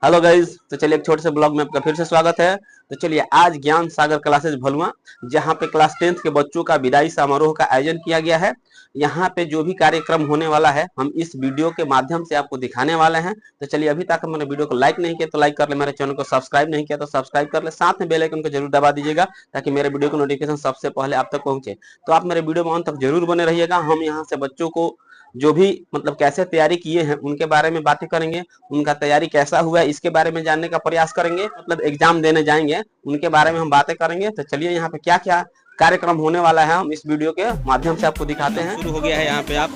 Hello guys, तो चलिए एक छोटे से ब्लॉग में आपका फिर से स्वागत है। तो चलिए आज ज्ञान सागर क्लासेस भलुआ, जहाँ पे क्लास 10th के बच्चों का विदाई समारोह का आयोजन किया गया है। यहाँ पे जो भी कार्यक्रम होने वाला है हम इस वीडियो के माध्यम से आपको दिखाने वाले हैं। तो चलिए अभी तक मैंने वीडियो को लाइक नहीं किया तो लाइक कर ले, मेरे चैनल को सब्सक्राइब नहीं किया तो सब्सक्राइब कर ले, साथ में बेल आइकन को जरूर दबा दीजिएगा ताकि मेरे वीडियो को नोटिफिकेशन सबसे पहले आप तक पहुंचे। तो आप मेरे वीडियो में अंत तक जरूर बने रहिएगा। हम यहाँ से बच्चों को जो भी मतलब कैसे तैयारी किए हैं उनके बारे में बातें करेंगे, उनका तैयारी कैसा हुआ है इसके बारे में जानने का प्रयास करेंगे, मतलब एग्जाम देने जाएंगे उनके बारे में हम बातें करेंगे। तो चलिए यहाँ पे क्या क्या कार्यक्रम होने वाला है हम इस वीडियो के माध्यम से आपको दिखाते हैं। शुरू हो गया है, यहाँ पे आप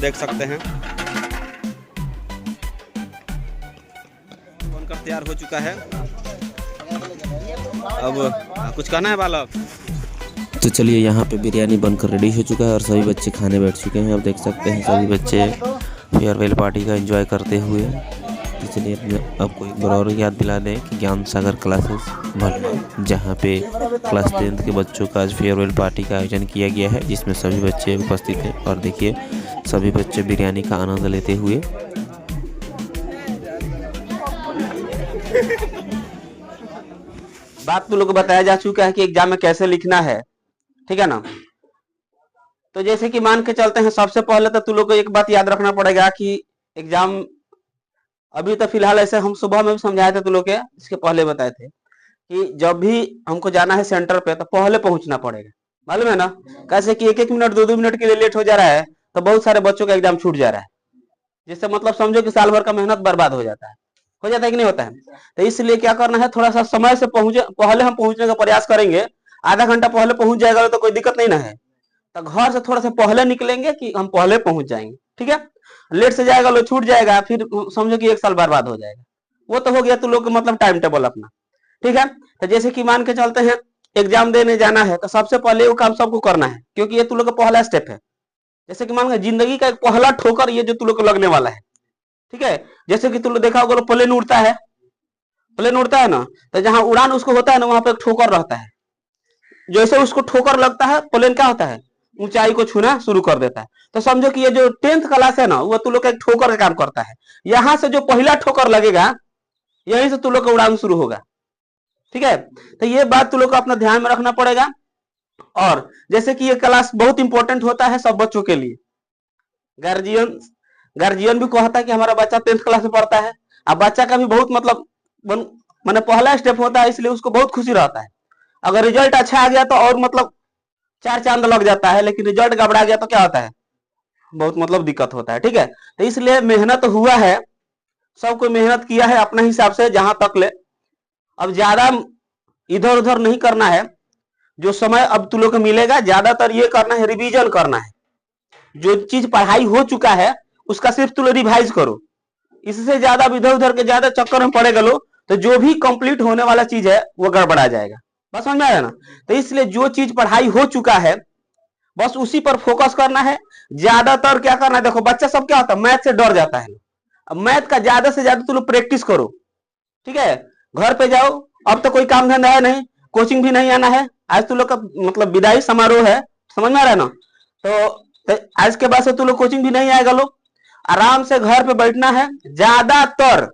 देख सकते हैं बनकर तैयार हो चुका है। अब कुछ कहना है बालक? तो चलिए यहाँ पे बिरयानी बनकर रेडी हो चुका है और सभी बच्चे खाने बैठ चुके हैं। आप देख सकते हैं सभी बच्चे फेयरवेल पार्टी का एंजॉय करते हुए। तो चलिए आपको एक बार और याद दिला दें कि ज्ञान सागर क्लासेस भलुआ, जहाँ पे क्लास 10th के बच्चों का आज फेयरवेल पार्टी का आयोजन किया गया है, जिसमें सभी बच्चे उपस्थित हैं। और देखिए सभी बच्चे बिरयानी का आनंद लेते हुए। बात तो लोग को बताया जा चुका है कि एग्जाम में कैसे लिखना है, ठीक है ना। तो जैसे कि मान के चलते हैं, सबसे पहले तो तुम लोग को एक बात याद रखना पड़ेगा कि एग्जाम अभी तो फिलहाल ऐसे हम सुबह में भी समझाए थे तुम लोग के, इसके पहले बताए थे कि जब भी हमको जाना है सेंटर पे तो पहले पहुंचना पड़ेगा, मालूम है ना। कैसे कि एक एक मिनट दो दो मिनट के लिए लेट हो जा रहा है तो बहुत सारे बच्चों का एग्जाम छूट जा रहा है, जिससे मतलब समझो कि साल भर का मेहनत बर्बाद हो जाता है कि नहीं होता है। तो इसलिए क्या करना है, थोड़ा सा समय से पहले हम पहुंचने का प्रयास करेंगे। आधा घंटा पहले पहुंच जाएगा तो कोई दिक्कत नहीं ना है। तो घर से थोड़ा सा पहले निकलेंगे कि हम पहले पहुंच जाएंगे, ठीक है। लेट से जाएगा लो छूट जाएगा, फिर समझो कि एक साल बर्बाद हो जाएगा। वो तो हो गया तुम लोग का मतलब टाइम टेबल अपना, ठीक है। तो जैसे कि मान के चलते हैं एग्जाम देने जाना है तो सबसे पहले वो काम सबको करना है, क्योंकि ये तुम लोग का पहला स्टेप है। जैसे कि मान जिंदगी का एक पहला ठोकर ये जो तुम लोग को लगने वाला है, ठीक है। जैसे कि तुम लोग देखा होगा प्लेन उड़ता है, प्लेन उड़ता है ना, तो जहां उड़ान उसको होता है ना वहां पे एक ठोकर रहता है। जैसे उसको ठोकर लगता है प्लेन क्या होता है, ऊंचाई को छूना शुरू कर देता है। तो समझो कि ये जो 10th क्लास है ना वो तुम लोग का एक ठोकर का काम करता है। यहां से जो पहला ठोकर लगेगा यहीं से तुम लोग का उड़ान शुरू होगा, ठीक है। तो ये बात तुम लोग को अपना ध्यान में रखना पड़ेगा। और जैसे कि ये क्लास बहुत इंपॉर्टेंट होता है सब बच्चों के लिए। गार्जियन गार्जियन भी कहता है कि हमारा बच्चा 10th क्लास में पढ़ता है। अब बच्चा का भी बहुत मतलब मैंने पहला स्टेप होता है, इसलिए उसको बहुत खुशी रहता है। अगर रिजल्ट अच्छा आ गया तो और मतलब चार चांद लग जाता है, लेकिन रिजल्ट गड़बड़ा गया तो क्या होता है, बहुत मतलब दिक्कत होता है, ठीक है। तो इसलिए मेहनत हुआ है, सब कोई मेहनत किया है अपने हिसाब से जहां तक ले। अब ज्यादा इधर उधर नहीं करना है। जो समय अब तुम लोग को मिलेगा ज्यादातर ये करना है, रिवीजन करना है। जो चीज पढ़ाई हो चुका है उसका सिर्फ तुम लोग रिवाइज करो। इससे ज्यादा इधर उधर के ज्यादा चक्कर में पड़ेगा लो तो जो भी कंप्लीट होने वाला चीज है वो गड़बड़ा जाएगा। बस समझ में आया ना। तो इसलिए जो चीज पढ़ाई हो चुका है बस उसी पर फोकस करना है। ज्यादातर क्या करना है, देखो बच्चा सब क्या होता है मैथ से डर जाता है। अब मैथ का ज्यादा से ज्यादा तुम लोग प्रैक्टिस करो, ठीक है। घर पे जाओ, अब तो कोई काम धंधा है नहीं, कोचिंग भी नहीं आना है। आज तुम लोग का मतलब विदाई समारोह है, समझ में आ रहा है ना। तो आज के बाद से तुम लोग कोचिंग भी नहीं आएगा, लोग आराम से घर पे बैठना है। ज्यादातर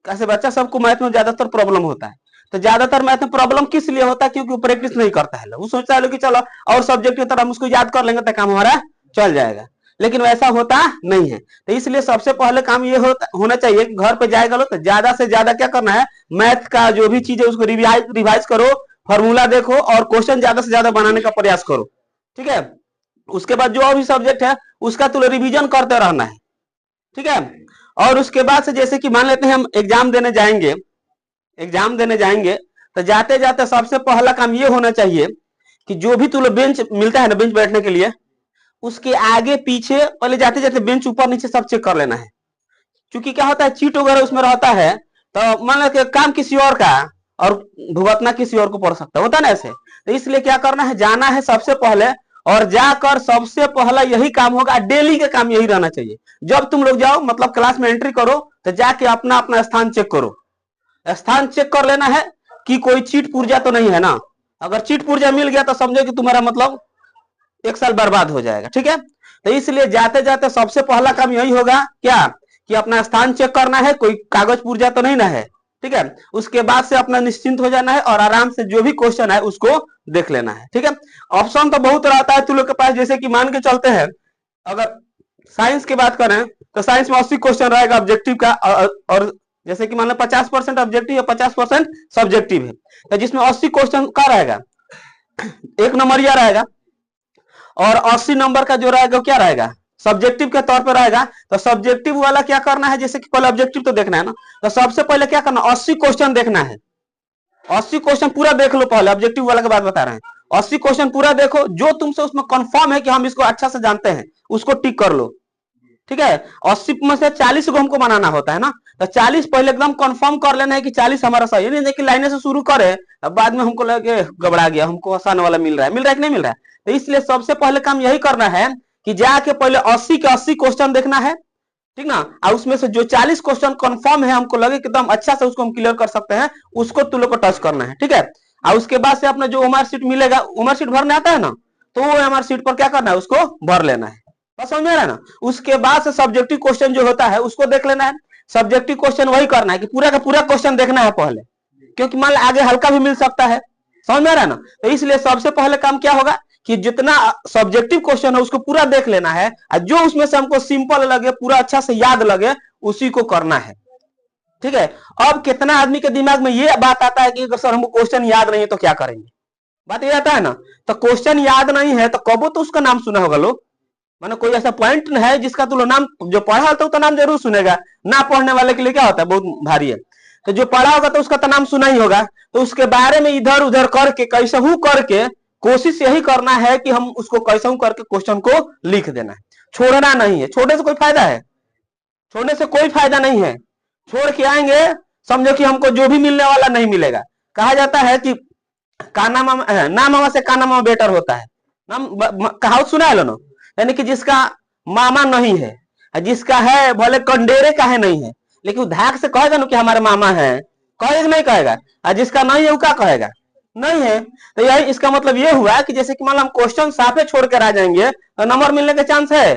कैसे बच्चा सबको मैथ में ज्यादातर प्रॉब्लम होता है। तो ज्यादातर मैथ में प्रॉब्लम किस लिए होता है, क्योंकि वो प्रैक्टिस नहीं करता है। वो सोचता है कि चलो और सब्जेक्ट की तरह हम उसको याद कर लेंगे तो काम हमारा चल जाएगा, लेकिन वैसा होता नहीं है। तो इसलिए सबसे पहले काम ये होना चाहिए कि घर पे जाएगा लो तो ज्यादा से ज्यादा क्या करना है, मैथ का जो भी चीज है उसको रिवाइज करो, फॉर्मूला देखो और क्वेश्चन ज्यादा से ज्यादा बनाने का प्रयास करो, ठीक है। उसके बाद जो भी सब्जेक्ट है उसका तुम रिविजन करते रहना है, ठीक है। और उसके बाद से जैसे कि मान लेते हैं हम एग्जाम देने जाएंगे तो जाते जाते सबसे पहला काम ये होना चाहिए कि जो भी तुम बेंच मिलता है ना, बेंच बैठने के लिए, उसके आगे पीछे पहले जाते जाते बेंच ऊपर नीचे सब चेक कर लेना है। क्योंकि क्या होता है चीट वगैरह उसमें रहता है, तो मान लो काम किसी और का और भुगतना किसी और को पड़ सकता होता है ना ऐसे। तो इसलिए क्या करना है, जाना है सबसे पहले और जाकर सबसे पहला यही काम होगा, डेली का काम यही रहना चाहिए। जब तुम लोग जाओ मतलब क्लास में एंट्री करो तो जाके अपना अपना स्थान चेक करो। स्थान चेक कर लेना है कि कोई चीट पुर्जा तो नहीं है ना। अगर चीट पुर्जा मिल गया तो समझो कि तुम्हारा मतलब एक साल बर्बाद हो जाएगा, ठीक है। तो इसलिए जाते जाते सबसे पहला काम यही होगा क्या कि अपना स्थान चेक करना है, कोई कागज पुर्जा तो नहीं ना है, ठीक है। उसके बाद से अपना निश्चिंत हो जाना है और आराम से जो भी क्वेश्चन है उसको देख लेना है, ठीक है। ऑप्शन तो बहुत रहता है तुम लोग के पास, जैसे कि मान के चलते हैं अगर साइंस की बात करें तो साइंस में 80 क्वेश्चन रहेगा ऑब्जेक्टिव का, और जैसे कि मान लो 50% ऑब्जेक्टिव है 50% सब्जेक्टिव है, तो जिसमें 80 क्वेश्चन का रहेगा एक नंबरिया रहेगा, और 80 नंबर का जो रहेगा क्या रहेगा सब्जेक्टिव के तौर पर रहेगा। तो सब्जेक्टिव वाला क्या करना है, जैसे कि पहले ऑब्जेक्टिव तो देखना है ना, तो सबसे पहले क्या करना 80 क्वेश्चन देखना है। 80 क्वेश्चन पूरा देख लो, पहले ऑब्जेक्टिव वाला की बात बता रहे हैं। 80 क्वेश्चन पूरा देखो, जो तुमसे उसमें कंफर्म है कि हम इसको अच्छा से जानते हैं उसको टिक कर लो, ठीक है। 80 में से 40 को हमको बनाना होता है ना, तो 40 पहले एकदम कंफर्म कर लेना है कि 40 हमारा सही है। नहीं देखिए लाइने से शुरू करे अब बाद में हमको लगे घबरा गया, हमको आसान वाला मिल रहा है कि नहीं मिल रहा है। तो इसलिए सबसे पहले काम यही करना है कि जाके पहले 80 के 80 क्वेश्चन देखना है, ठीक ना। और उसमें से जो 40 क्वेश्चन कंफर्म है हमको लगे कि एकदम अच्छा से उसको हम क्लियर कर सकते हैं, उसको तुम लोग को टच करना है, ठीक है। और उसके बाद से अपना जो ओएमआर शीट मिलेगा, ओएमआर शीट भरने आता है ना, तो वो ओएमआर शीट पर क्या करना है उसको भर लेना है, बस समझ में आ रहा है ना। उसके बाद से सब्जेक्टिव क्वेश्चन जो होता है उसको देख लेना है। सब्जेक्टिव क्वेश्चन वही करना है कि पूरा का पूरा क्वेश्चन देखना है पहले, क्योंकि मान लो आगे हल्का भी मिल सकता है, समझ में आ रहा है ना। तो इसलिए सबसे पहले काम क्या होगा कि जितना सब्जेक्टिव क्वेश्चन है उसको पूरा देख लेना है, और जो उसमें से हमको सिंपल लगे पूरा अच्छा से याद लगे उसी को करना है, ठीक है। अब कितना आदमी के दिमाग में ये बात आता है कि अगर सर हमको क्वेश्चन याद नहीं है तो क्या करेंगे, बात ये आता है ना। तो क्वेश्चन याद नहीं है तो कबो तो उसका नाम सुना होगा लोग, मानो कोई ऐसा पॉइंट है जिसका तुम नाम जो पढ़ा होता है तो नाम जरूर सुनेगा, ना पढ़ने वाले के लिए क्या होता है बहुत भारी है। तो जो पढ़ा होगा तो उसका तो नाम सुना ही होगा, तो उसके बारे में इधर उधर करके कैसे हूं करके कोशिश यही करना है कि हम उसको कैसे हूं करके क्वेश्चन को लिख देना है, छोड़ना नहीं है। छोड़ने से कोई फायदा है, छोड़ने से कोई फायदा नहीं है। छोड़ के आएंगे समझो कि हमको जो भी मिलने वाला नहीं मिलेगा। कहा जाता है कि काना मामा ना मामा से काना मामा बेटर होता है, नाम कहावत सुना है ना, यानी कि जिसका मामा नहीं है, जिसका है भले कंडेरे का है नहीं है, लेकिन वो धाक से कहेगा ना कि हमारे मामा है, कहेगा नहीं कहेगा, और जिसका नहीं है वो क्या कहेगा नहीं है। तो यही इसका मतलब ये हुआ कि जैसे कि मान लो हम क्वेश्चन साफे छोड़ कर आ जाएंगे तो नंबर मिलने का चांस है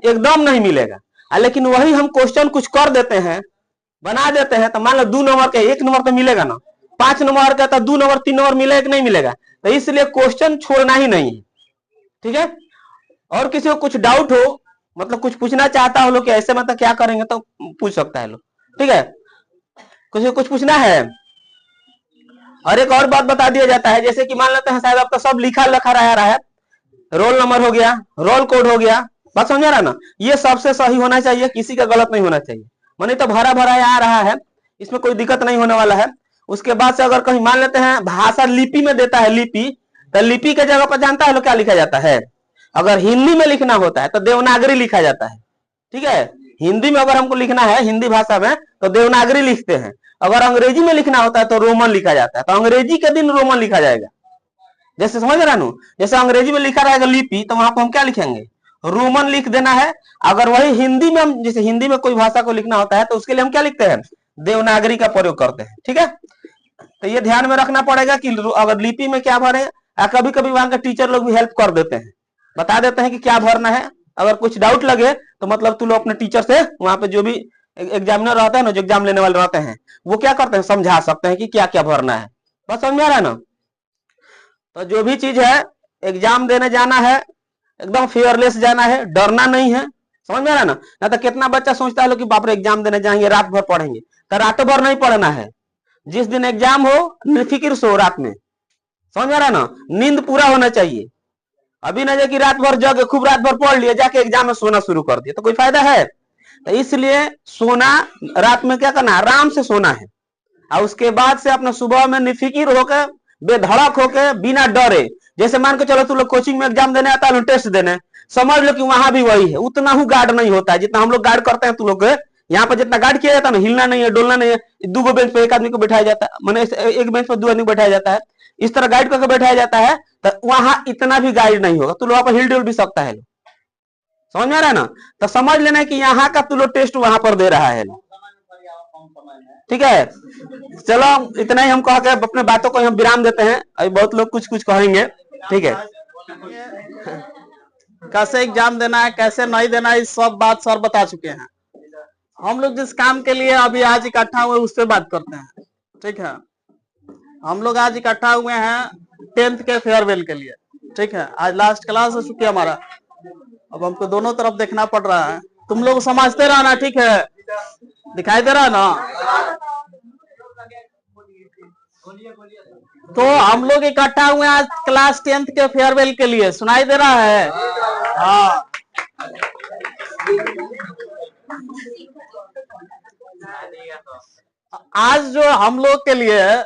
एकदम नहीं मिलेगा। लेकिन वही हम क्वेश्चन कुछ कर देते हैं, बना देते हैं, तो मान लो 2 नंबर का 1 नंबर तो मिलेगा ना, 5 नंबर का तो 2 नंबर 3 नंबर मिलेगा कि नहीं मिलेगा। तो इसलिए क्वेश्चन छोड़ना ही नहीं है, ठीक है। और किसी को कुछ डाउट हो, मतलब कुछ पूछना चाहता हो लोग कि ऐसे मतलब क्या करेंगे, तो पूछ सकता है लोग, ठीक है। किसी को कुछ पूछना है। और एक और बात बता दिया जाता है, जैसे कि मान लेते हैं शायद आपका सब लिखा रखा रहा है, रोल नंबर हो गया, रोल कोड हो गया, बात समझ रहा ना, ये सबसे सही होना चाहिए, किसी का गलत नहीं होना चाहिए। माने तो भरा भरा आ रहा है, इसमें कोई दिक्कत नहीं होने वाला है। उसके बाद से अगर कहीं मान लेते हैं भाषा लिपि में देता है लिपि, तो लिपि के जगह पर जानता है लोग क्या लिखा जाता है। अगर हिंदी में लिखना होता है तो देवनागरी लिखा जाता है, ठीक है। हिंदी में अगर हमको लिखना है हिंदी भाषा में तो देवनागरी लिखते हैं। अगर अंग्रेजी में लिखना होता है तो रोमन लिखा जाता है, तो अंग्रेजी के दिन रोमन लिखा जाएगा। जैसे समझ रहा हूं, जैसे अंग्रेजी में लिखा रहेगा लिपि तो वहां पर हम क्या लिखेंगे रोमन लिख देना है। अगर वही हिंदी में हम जैसे हिंदी में कोई भाषा को लिखना होता है तो उसके लिए हम क्या लिखते हैं देवनागरी का प्रयोग करते हैं, ठीक है। तो ये ध्यान में रखना पड़ेगा कि अगर लिपि में क्या भरे, कभी कभी वहां के टीचर लोग भी हेल्प कर देते हैं, बता देते हैं कि क्या भरना है। अगर कुछ डाउट लगे तो मतलब तुम लोग अपने टीचर से वहां पे जो भी एग्जामिनर रहता है ना, जो एग्जाम लेने वाले रहते हैं, वो क्या करते हैं समझा सकते हैं कि क्या क्या भरना है, बस समझ में आ रहा है ना। तो जो भी चीज है एग्जाम देने जाना है एकदम फेयरलेस जाना है, डरना नहीं है, समझ में आ रहा है ना। ना तो कितना बच्चा सोचता है कि बाप रे एग्जाम देने जाएंगे रात भर पढ़ेंगे, तो रात भर नहीं पढ़ना है। जिस दिन एग्जाम हो निर्फिक्र सो रात में, समझ में आ रहा है ना, नींद पूरा होना चाहिए। अभी ना कि रात भर जग खूब रात भर पढ़ लिया जाके एग्जाम में सोना शुरू कर दिया तो कोई फायदा है। तो इसलिए सोना रात में क्या करना आराम से सोना है, और उसके बाद से अपना सुबह में निफिकिर होकर बेधड़क होकर बिना डरे, जैसे मान के चलो तुम लोग कोचिंग में एग्जाम देने आता है टेस्ट देने, समझ लो कि वहां भी वही है, उतना ही गार्ड नहीं होता है जितना हम लोग गार्ड करते हैं। तुम लोग यहाँ पर जितना गार्ड किया जाता है ना, हिलना नहीं है डोलना नहीं है, 2 बेंच पे एक आदमी को बैठाया जाता है, मैंने एक बेंच पर 2 आदमी को बैठाया जाता है, इस तरह गाइड करके बैठाया जाता है, तो वहां इतना भी गाइड नहीं होगा, तो वहां पर हिल डुल भी सकता है। समझ में आ रहा है ना। तो समझ लेना कि यहाँ का तू लोग टेस्ट वहां पर दे रहा है, ठीक है। चलो इतना ही हम कह के अपने बातों को हम विराम देते हैं, अभी बहुत लोग कुछ कुछ कहेंगे, ठीक है। कैसे एग्जाम देना है, कैसे नहीं देना है, इस सब बात सर बता चुके हैं। हम लोग जिस काम के लिए अभी आज इकट्ठा हुए उस पर बात करते हैं। ठीक है, हम लोग आज इकट्ठा हुए हैं 10th के फेयरवेल के लिए। ठीक है, आज लास्ट क्लास हो चुकी है हमारा। अब हमको दोनों तरफ देखना पड़ रहा है, तुम लोग समझते रहना। ठीक है, दिखाई दे रहा है ना? तो हम लोग इकट्ठा हुए आज क्लास 10th के फेयरवेल के लिए। सुनाई दे रहा है? हाँ। आज जो हम लोग के लिए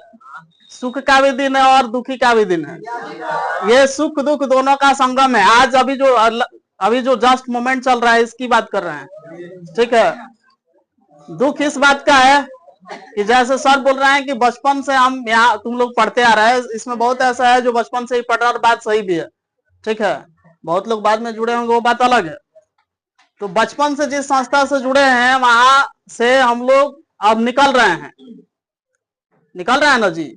सुख का भी दिन है और दुखी का भी दिन है। ये सुख दुख दोनों का संगम है। आज अभी जो जस्ट मोमेंट चल रहा है इसकी बात कर रहे हैं। ठीक है, दुख इस बात का है कि जैसे सर बोल रहे हैं कि बचपन से हम यहाँ तुम लोग पढ़ते आ रहे हैं, इसमें बहुत ऐसा है जो बचपन से ही पढ़ रहा है और बात सही भी है। ठीक है, बहुत लोग बाद में जुड़े होंगे वो बात अलग है। तो बचपन से जिस संस्था से जुड़े हैं वहां से हम लोग अब निकल रहे हैं ना जी।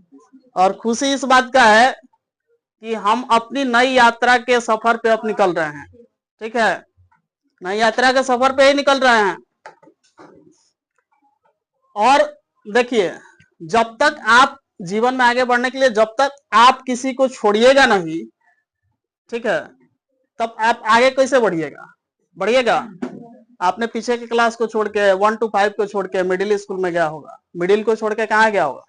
और खुशी इस बात का है कि हम अपनी नई यात्रा के सफर पे अब निकल रहे हैं। ठीक है, नई यात्रा के सफर पे ही निकल रहे हैं। और देखिए, जब तक आप जीवन में आगे बढ़ने के लिए जब तक आप किसी को छोड़िएगा नहीं, ठीक है, तब आप आगे कैसे बढ़िएगा? आपने पीछे की क्लास को छोड़ के 1 to 5 को छोड़ के मिडिल स्कूल में गया होगा। मिडिल को छोड़ के कहाँ गया होगा?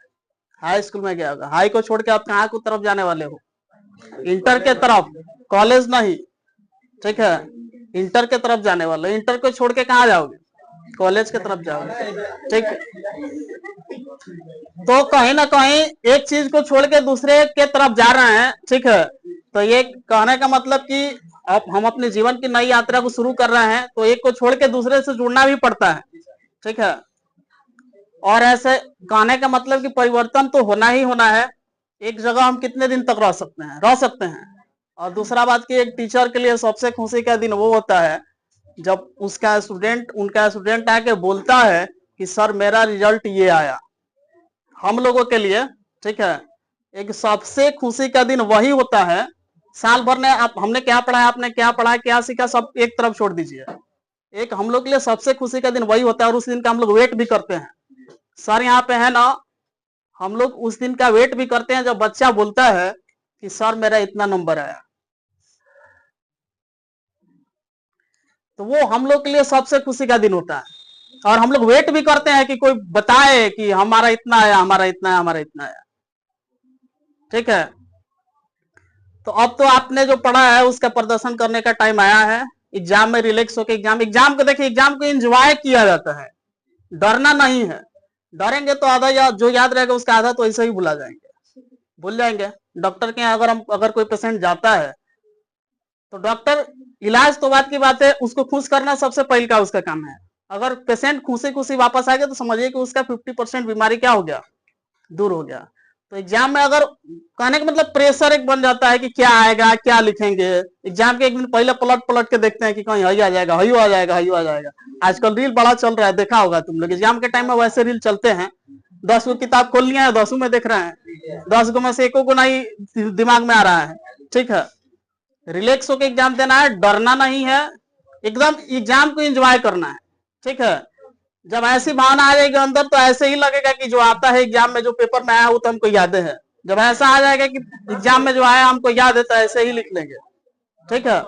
हाई स्कूल में गया होगा। हाई को छोड़ के आप कहाँ की तरफ जाने वाले हो? इंटर के तरफ, कॉलेज नहीं। ठीक है, इंटर के तरफ जाने वाले। इंटर को छोड़ के कहाँ जाओगे? कॉलेज के तरफ जाओगे। ठीक, तो कहीं ना कहीं एक चीज को छोड़ के दूसरे के तरफ जा रहे हैं। ठीक है, तो ये कहने का मतलब कि अब हम अपने जीवन की नई यात्रा को शुरू कर रहे हैं, तो एक को छोड़ के दूसरे से जुड़ना भी पड़ता है। ठीक है, और ऐसे कहने का मतलब कि परिवर्तन तो होना ही होना है। एक जगह हम कितने दिन तक रह सकते हैं। और दूसरा बात कि एक टीचर के लिए सबसे खुशी का दिन वो होता है जब उनका स्टूडेंट आके बोलता है कि सर मेरा रिजल्ट ये आया। हम लोगों के लिए, ठीक है, एक सबसे खुशी का दिन वही होता है। साल भर में हमने क्या पढ़ा, आपने क्या पढ़ा, क्या सीखा, सब एक तरफ छोड़ दीजिए। एक हम लोग के लिए सबसे खुशी का दिन वही होता है और उस दिन का हम लोग वेट भी करते हैं। सर यहाँ पे है ना, हम लोग उस दिन का वेट भी करते हैं जब बच्चा बोलता है कि सर मेरा इतना नंबर आया। तो वो हम लोग के लिए सबसे खुशी का दिन होता है। और हम लोग वेट भी करते हैं कि कोई बताए कि हमारा इतना आया, हमारा इतना आया, हमारा इतना आया। ठीक है, तो अब तो आपने जो पढ़ा है उसका प्रदर्शन करने का टाइम आया है। एग्जाम में रिलैक्स होकर एग्जाम को देखिए, एग्जाम को एंजॉय किया जाता है, डरना नहीं है। डरेंगे तो आधा जो याद रहेगा उसका आधा तो ऐसे ही भूल जाएंगे। डॉक्टर के यहाँ अगर कोई पेशेंट जाता है तो डॉक्टर इलाज तो बात की बात है, उसको खुश करना सबसे पहले का उसका काम है। अगर पेशेंट खुशी वापस आ गया तो समझिए कि उसका 50% बीमारी क्या हो गया, दूर हो गया। तो एग्जाम में अगर कहने का मतलब प्रेशर एक बन जाता है कि क्या आएगा, क्या लिखेंगे। एग्जाम के एक दिन पहले पलट के देखते हैं कि कहीं हई आ जाएगा, हई आ जाएगा। आजकल रील बड़ा चल रहा है, देखा होगा तुम लोग। एग्जाम के टाइम में वैसे रील चलते हैं। 10 को किताब खोल लिया है, 10 में देख रहे हैं, 10 को में से एको को नहीं दिमाग में आ रहा है। ठीक है, रिलैक्स होकर एग्जाम देना है, डरना नहीं है, एकदम एग्जाम को एंजॉय करना है। ठीक है, जब ऐसी भावना आ जाएगी अंदर तो ऐसे ही लगेगा कि जो आता है एग्जाम में, जो पेपर में आया वो तो हमको याद है। जब ऐसा आ जाएगा कि एग्जाम में जो आया हमको याद है तो ऐसे ही लिख लेंगे। ठीक है,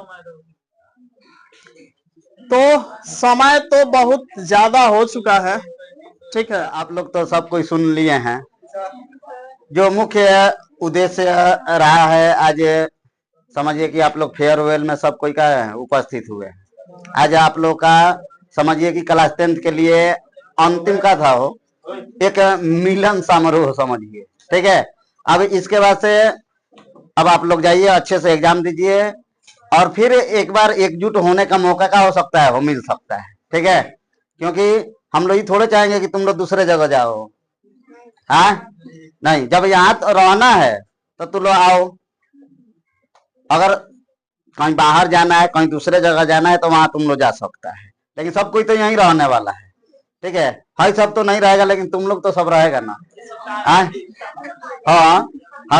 तो समय तो बहुत ज्यादा हो चुका है। ठीक है, आप लोग तो सब कोई सुन लिए हैं। जो मुख्य उद्देश्य रहा है, आज समझिए कि आप लोग फेयरवेल में सब कोई का उपस्थित हुए। आज आप लोग का समझिए कि क्लास 10th के लिए अंतिम का था हो, एक मिलन समारोह समझिए। ठीक है, अब इसके बाद से अब आप लोग जाइए, अच्छे से एग्जाम दीजिए और फिर एक बार एकजुट होने का मौका का हो सकता है, वो मिल सकता है। ठीक है, क्योंकि हम लोग ये थोड़े चाहेंगे कि तुम लोग दूसरे जगह जाओ। हाँ, नहीं, जब यहाँ तो रहना है तो तुम लोग आओ। अगर कहीं बाहर जाना है, कहीं दूसरे जगह जाना है तो वहां तुम लोग जा सकता है, लेकिन सब कोई तो यहीं रहने वाला है। ठीक है, हाई सब तो नहीं रहेगा, लेकिन तुम लोग तो सब रहेगा ना। हाँ,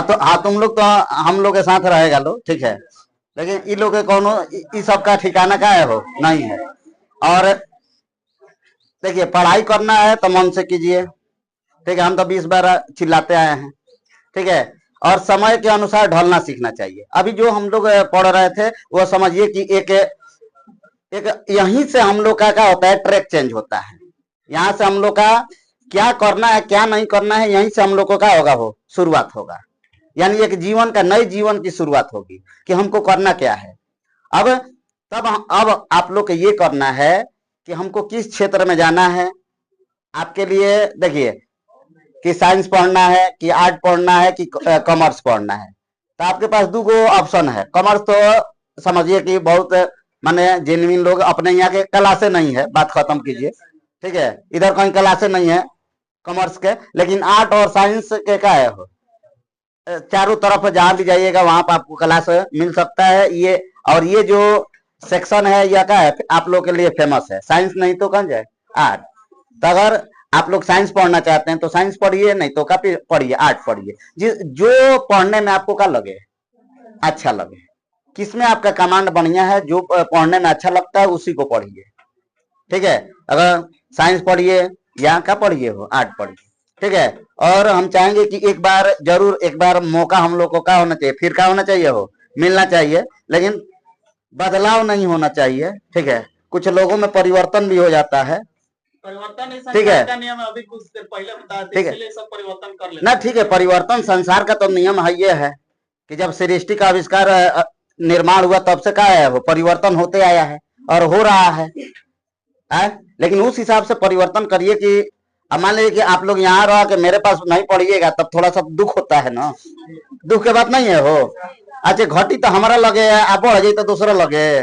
तो तुम लोग तो हम लोग के साथ रहेगा लो। ठीक है, लेकिन इन लोग के कोनो इ सब का ठिकाना का है हो नहीं है। और देखिए पढ़ाई करना है तो मन से कीजिए, ठीक है, हम तो 20 बार चिल्लाते आए हैं, ठीक है। और समय के अनुसार ढलना सीखना चाहिए। अभी जो हम लोग पढ़ रहे थे वो समझिए कि एक यहीं से हम लोग का क्या होता है, ट्रैक चेंज होता है। यहाँ से हम लोग का क्या करना है क्या नहीं करना है, यहीं से हम लोग को क्या होगा, वो शुरुआत होगा। यानी एक जीवन का, नए जीवन की शुरुआत होगी कि हमको करना क्या है। अब आप लोग को ये करना है कि हमको किस क्षेत्र में जाना है। आपके लिए देखिए कि साइंस पढ़ना है कि आर्ट पढ़ना है कि कॉमर्स पढ़ना है, तो आपके पास दो गो ऑप्शन है। कॉमर्स तो समझिए कि बहुत माने जेन्युइन लोग अपने यहाँ के क्लासे नहीं है, बात खत्म कीजिए, ठीक है, इधर कहीं क्लासे नहीं है कॉमर्स के। लेकिन आर्ट और साइंस के क्या है, चारों तरफ जहां भी जाइएगा वहां पर आपको क्लास मिल सकता है। ये और ये जो सेक्शन है यह क्या है, आप लोग के लिए फेमस है। साइंस नहीं तो कौन जाए, आर्ट। तो अगर आप लोग साइंस पढ़ना चाहते हैं तो साइंस पढ़िए, नहीं तो काफी पढ़िए, आर्ट पढ़िए। जो पढ़ने में आपको क्या लगे, अच्छा लगे, किसमें आपका कमांड बढ़िया है, जो पढ़ने में अच्छा लगता है उसी को पढ़िए, ठीक है। अगर साइंस पढ़िए या क्या पढ़िए हो, आर्ट पढ़िए, ठीक है। और हम चाहेंगे कि एक बार जरूर, एक बार मौका हम लोग को क्या होना चाहिए, फिर क्या होना चाहिए, हो मिलना चाहिए, लेकिन बदलाव नहीं होना चाहिए, ठीक है। कुछ लोगों में परिवर्तन भी हो जाता है, परिवर्तन इस ठीक है। संसार का नियम है, अभी कुछ देर पहले बता दी, ठीक है। इसलिए सब परिवर्तन कर लेते ना, हैं। ठीक है, परिवर्तन संसार का तो नियम है, ये है कि जब सृष्टि का आविष्कार निर्माण हुआ तब से क्या है, वो परिवर्तन होते आया है और हो रहा है। लेकिन उस हिसाब से परिवर्तन करिए कि मान लीजिए कि आप लोग यहाँ रह के मेरे पास नहीं पढ़िएगा तब थोड़ा सा दुख होता है ना, दुख के बात नहीं है हो। अच्छा घटी तो हमारा लगे, आप बढ़ जाए तो दूसरा लगे।